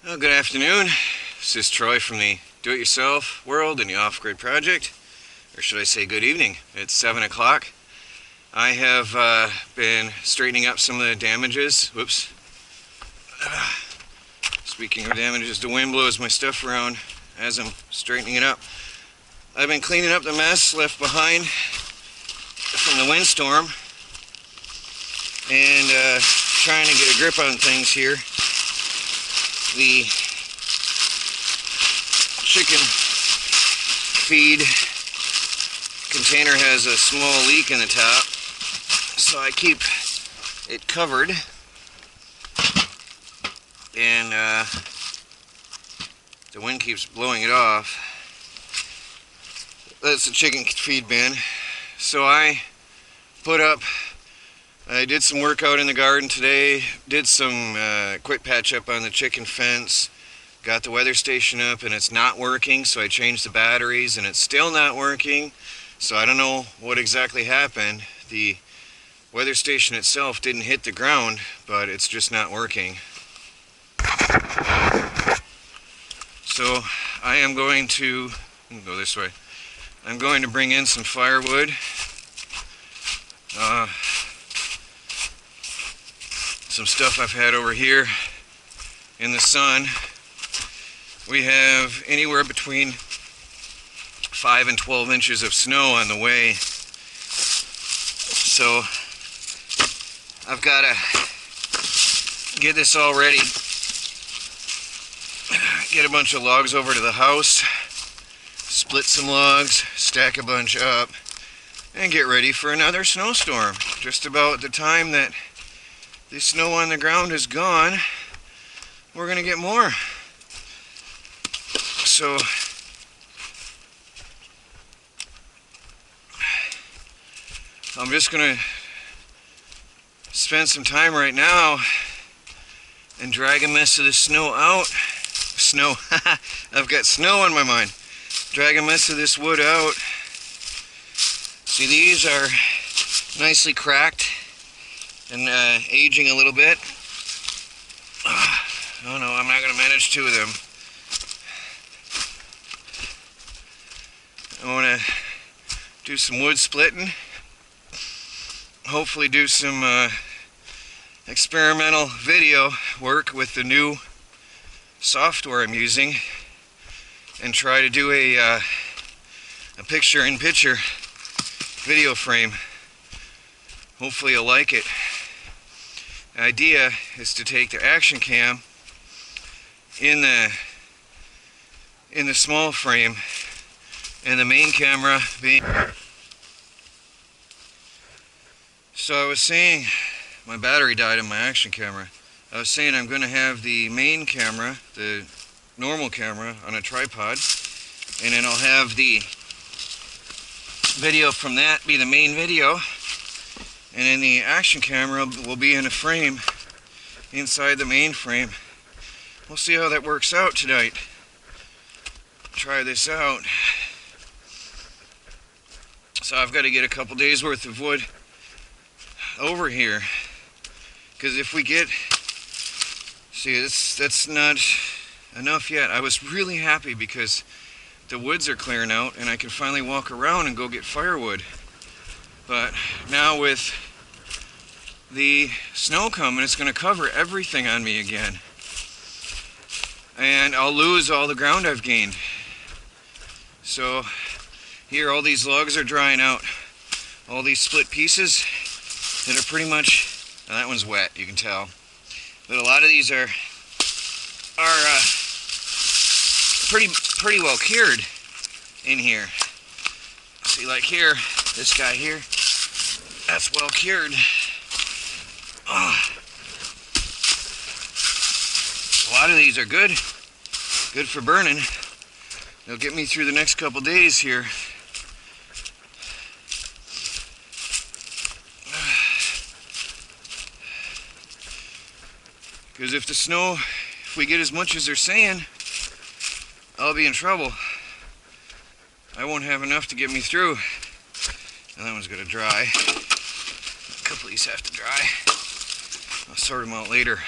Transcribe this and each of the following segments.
Well, good afternoon. This is Troy from the Do-It-Yourself World and the Off-Grid Project. Or should I say good evening. It's 7 o'clock. I have been straightening up some of the damages. Whoops. Speaking of damages, the wind blows my stuff around as I'm straightening it up. I've been cleaning up the mess left behind from the windstorm and trying to get a grip on things here. The chicken feed container has a small leak in the top, so I keep it covered, and the wind keeps blowing it off. That's the chicken feed bin. So I did some work out in the garden today, did some quick patch up on the chicken fence, got the weather station up and it's not working, so I changed the batteries and it's still not working. So I don't know what exactly happened. The weather station itself didn't hit the ground, but it's just not working. So I am going to go this way. I'm going to bring in some firewood. Some stuff I've had over here in the sun. We have anywhere between 5 and 12 inches of snow on the way. So I've got to get this all ready. Get a bunch of logs over to the house, split some logs, stack a bunch up, and get ready for another snowstorm. Just about the time that the snow on the ground is gone, we're going to get more. So I'm just going to spend some time right now and drag a mess of the snow out. Snow. I've got snow on my mind. Drag a mess of this wood out. See, these are nicely cracked and aging a little bit. Oh no, I'm not going to manage 2 of them. I want to do some wood splitting. Hopefully do some experimental video work with the new software I'm using, and try to do a picture-in-picture video frame. Hopefully you'll like it. The idea is to take the action cam in the small frame and the main camera being... So I was saying, my battery died on my action camera. I was saying I'm going to have the main camera, the normal camera, on a tripod, and then I'll have the video from that be the main video, and then the action camera will be in a frame inside the main frame. We'll see how that works out tonight. Try this out. So I've got to get a couple days worth of wood over here, because if we get... See, that's not enough yet. I was really happy because the woods are clearing out and I can finally walk around and go get firewood. But now with the snow coming, it's going to cover everything on me again. And I'll lose all the ground I've gained. So here, all these logs are drying out. All these split pieces that are pretty much... Now that one's wet, you can tell. But a lot of these are pretty well cured in here. See, like here, this guy here, that's well cured. Oh. A lot of these are good for burning. They'll get me through the next couple days here. Because if we get as much as they're saying, I'll be in trouble. I won't have enough to get me through. And that one's going to dry. A couple of these have to dry. I'll sort them out later.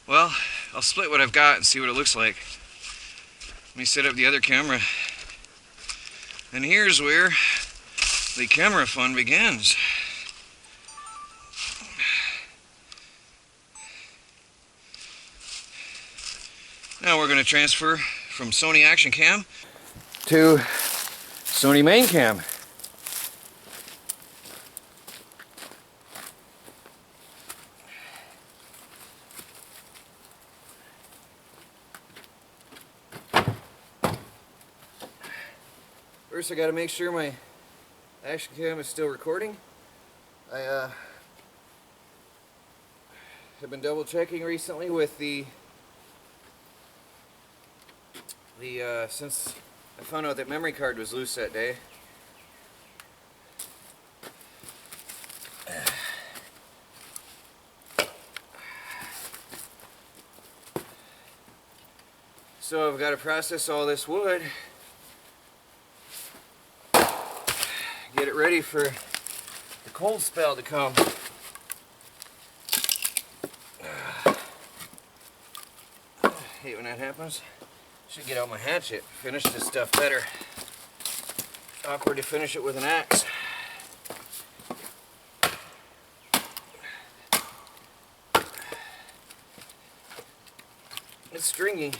Well, I'll split what I've got and see what it looks like. Let me set up the other camera. And here's where the camera fun begins. Now we're going to transfer from Sony Action Cam to Sony Main Cam. First I got to make sure my Action Cam is still recording. I have been double checking recently with the since I found out that memory card was loose that day. So I've got to process all this wood, get it ready for the cold spell to come. I hate when that happens. Should get out my hatchet, finish this stuff better. Awkward to finish it with an axe. It's stringy.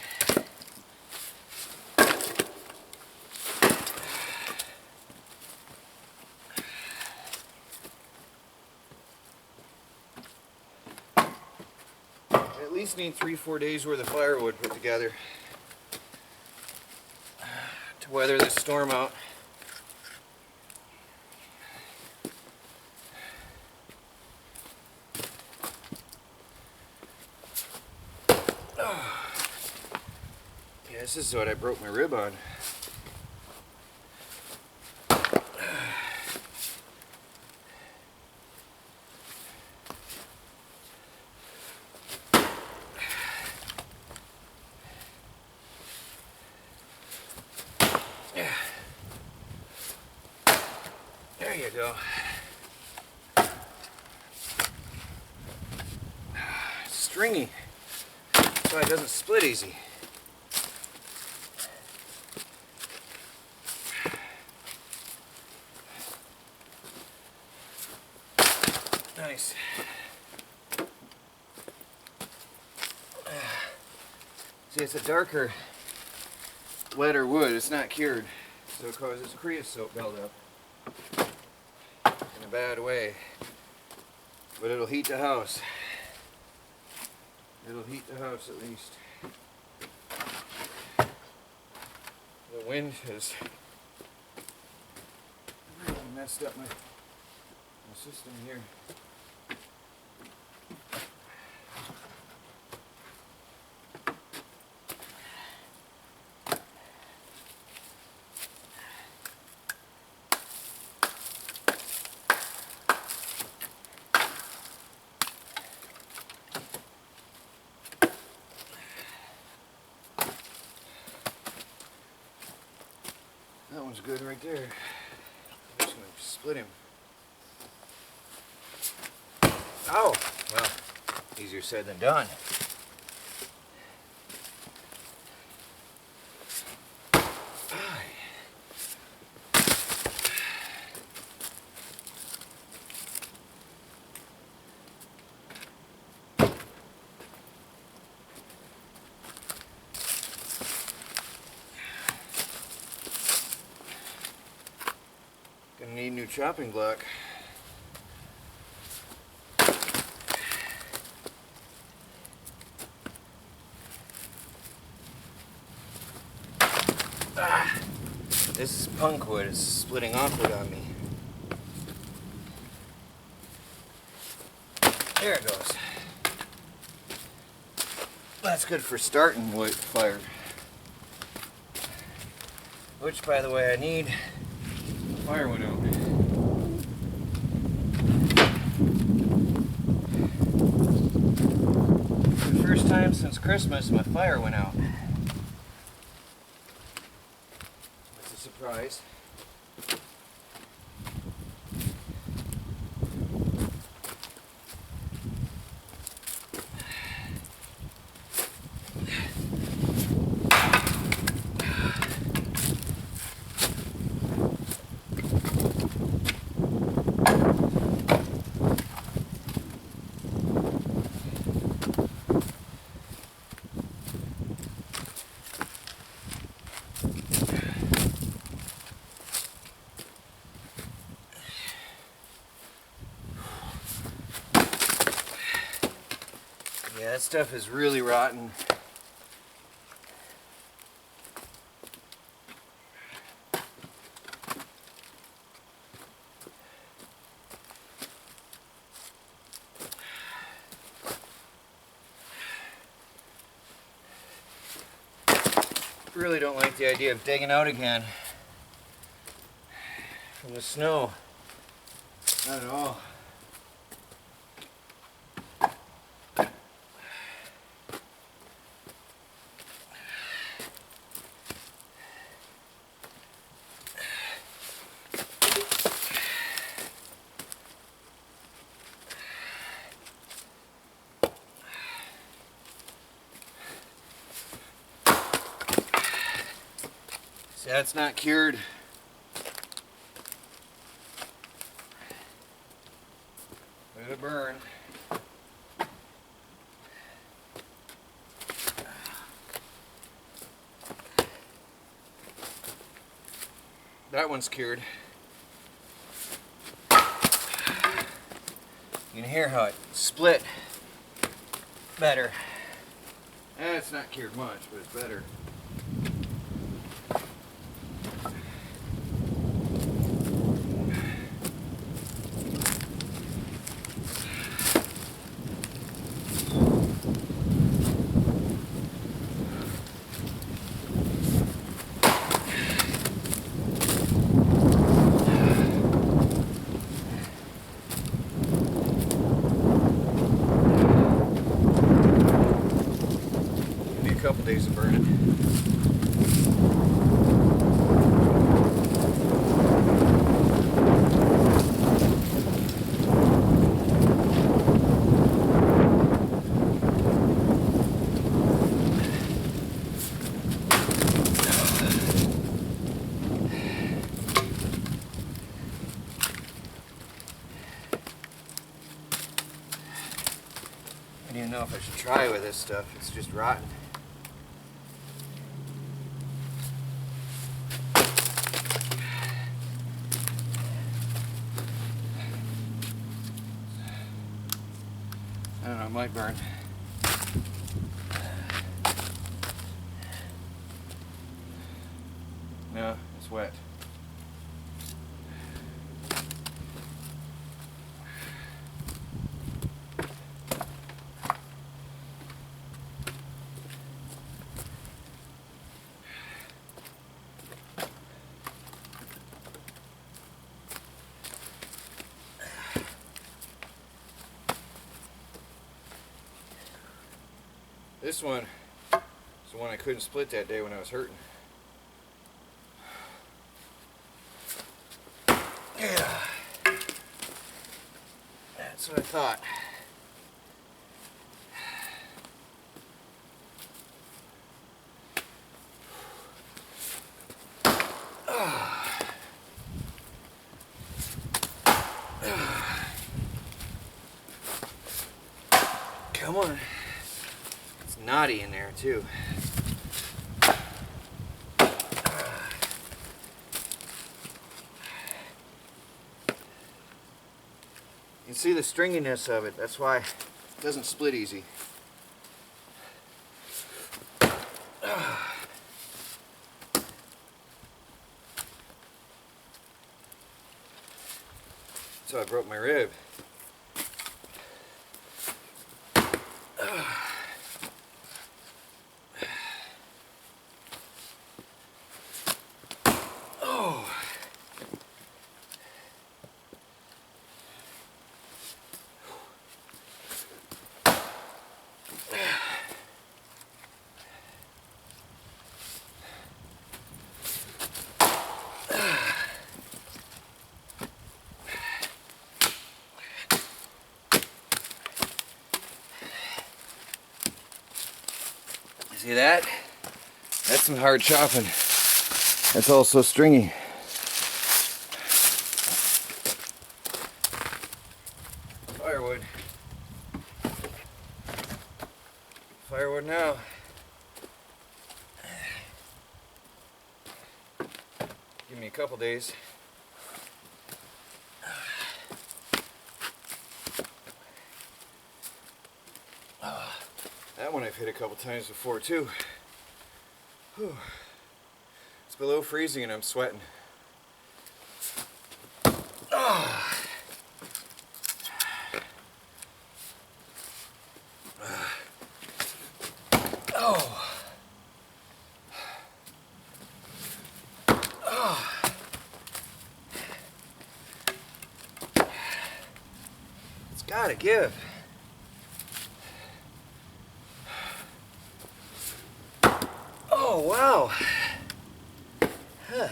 At least need 3-4 days worth of firewood put together to weather this storm out. Yeah, this is what I broke my rib on. There you go. It's stringy, so it doesn't split easy. Nice. See, it's a darker, wetter wood. It's not cured, so it causes creosote buildup in a bad way. But it'll heat the house. It'll heat the house at least. The wind has really messed up my system here. That one's good right there. I'm just going to split him. Oh, well, easier said than done. Gonna need a new chopping block. This is punk wood. It's splitting awkward on me. There it goes. That's good for starting wood fire. Which, by the way, I need firewood out. For the first time since Christmas, my fire went out. That's a surprise. Yeah, that stuff is really rotten. Really don't like the idea of digging out again from the snow. Not at all. See, that's not cured. Look at it burn. That one's cured. You can hear how it split better. It's not cured much, but it's better. Maybe a couple days of burning. I don't even know if I should try with this stuff. It's just rotten. I don't know, it might burn. No, it's wet. This one is the one I couldn't split that day when I was hurting. Yeah, that's what I thought. Come on. It's knotty in there too. You can see the stringiness of it. That's why it doesn't split easy. So I broke my rib. Oh. See that? That's some hard chopping. That's all so stringy. Firewood. Firewood now. Give me a couple days. one I've hit a couple times before too. Whew. It's below freezing and I'm sweating. Oh. Oh. It's gotta give. Oh, wow. Huh.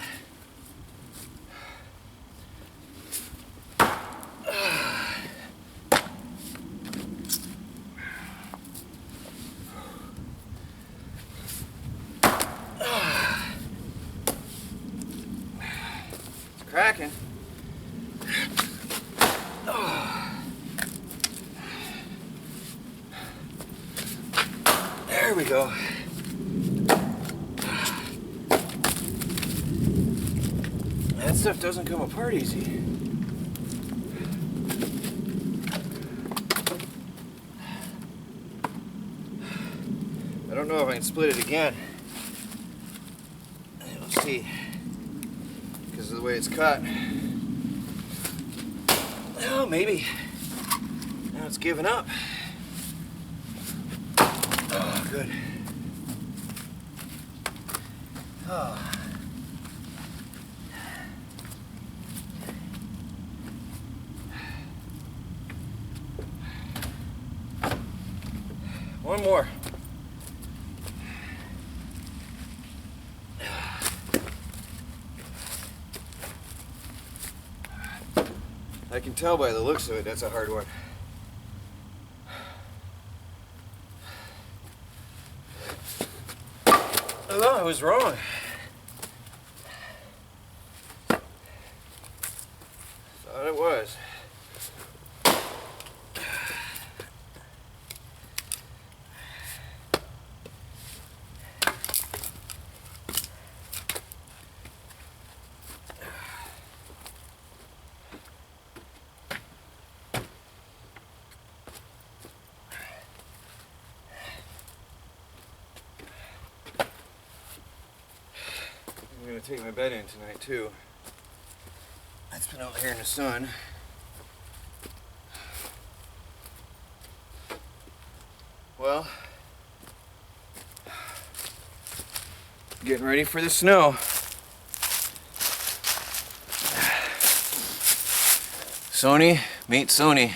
It's cracking. There we go. That stuff doesn't come apart easy. I don't know if I can split it again. We'll see. Because of the way it's cut. Oh, maybe. Now it's giving up. Oh, good. Oh. One more. I can tell by the looks of it, that's a hard one. Oh, I was wrong. Thought it was. I'm gonna take my bed in tonight too. It's been out here in the sun. Well, getting ready for the snow. Sony, meet Sony.